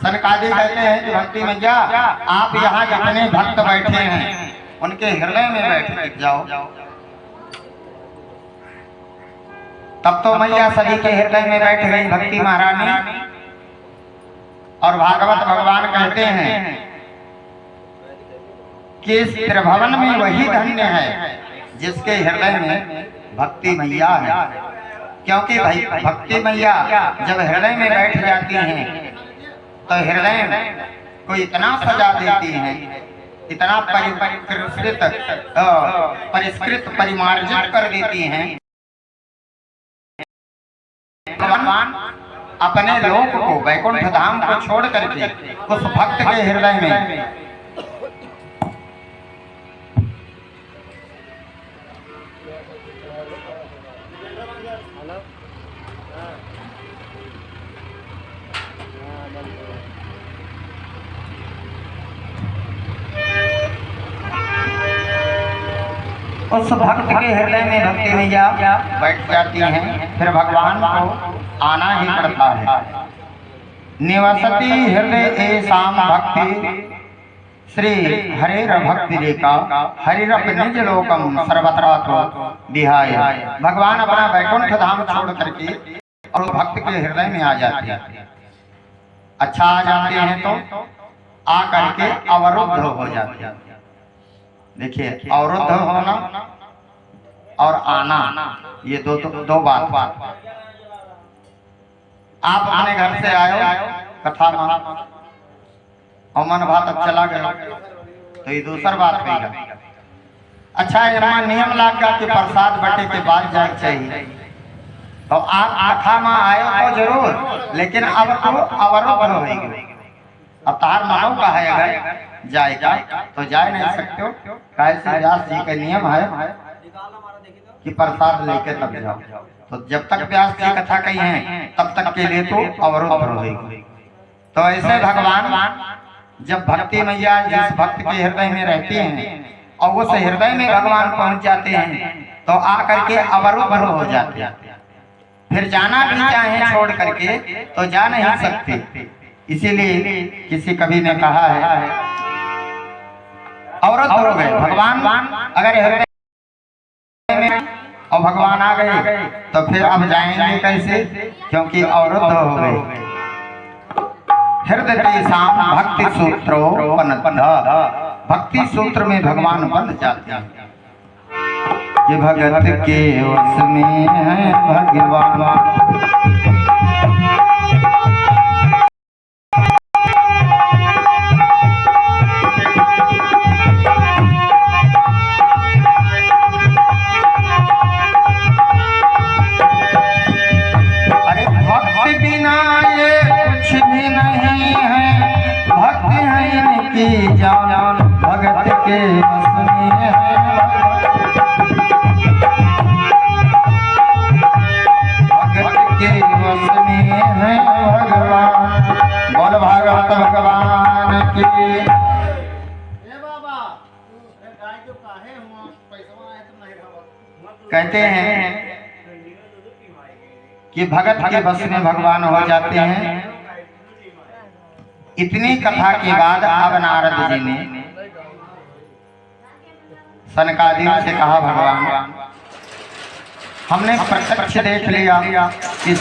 सनकादिक कहते हैं कि भक्ति मैया आप यहाँ जितने भक्त बैठे हैं उनके हृदय में बैठ जाओ। तब तो मैया सभी के हृदय में बैठ गई भक्ति महारानी। और भागवत भगवान कहते हैं कि इस त्रिभुवन में वही धन्य है जिसके हृदय में भक्ति मैया है। क्योंकि भाई भक्ति मैया जब हृदय में बैठ जाती हैं तो हृदय में को इतना सजा देती हैं, इतना परिष्कृत परिमार्जित कर देती हैं। भगवान अपने लोक को वैकुंठ धाम को छोड़ करके उस भक्त के हृदय में उस भक्त के हृदय में भक्ति मैया बैठ जाती हैं। फिर भगवान को आना ही पड़ता है। निवसति हृदय एसाम भक्ति श्री हरेर भक्ति रेखा हरिरप निज लोकम सर्वत्र तो विहाय। भगवान अपना वैकुंठ धाम छोड़ करके और भक्त के हृदय में आ जाते हैं। अच्छा आ जाते हैं तो आ करके अवरुद्ध हो जाते हैं। देखिए अवरुद्ध होना और आना ये दो बात। आप अपने घर से आए कथा और मन भात अब चला गया तो ये दूसर बात हुई। अच्छा यहाँ नियम लगा कि प्रसाद बटे के बाद जाए चाहिए तो आप कथा में आए तो जरूर, लेकिन अब तो अवरुद्ध होगी। अब तार मानव का है अगर जाएगा तो जा नहीं सकते हो। कैसे व्यास जी का नियम है कि प्रसाद लेके तब जाओ। तो जब तक व्यास जी कथा कही है तब तक के लिए तो अवरुद्ध होगी। तो ऐसे भगवान जब भक्ति मैया जिस भक्त के हृदय में रहती हैं और उस हृदय में भगवान पहुंच जाते हैं तो आकर के अवरुद्ध हो जाते हैं। फिर जाना भी चाहे छोड़ करके तो जा नहीं सकते। इसीलिए किसी कवि ने कहा है अवरुद्ध हो गए भगवान अगर हृदय में और भगवान आ गए तो फिर अब जाएंगे कैसे, क्योंकि अवरुद्ध हो गए। हृदय शाम भक्ति सूत्रों भक्ति सूत्र में भगवान बंध जाते हैं कि भगत के वश में है भगवान। जान भगत के वश में है भगत के वश में है भगवान। बोल भागवत भगवान की। कहते हैं कि भगत के वश में भगवान हो जाते हैं। इतनी कथा के बाद अब नारद जी ने सनकादिक से कहा भगवान हमने प्रत्यक्ष देख लिया कि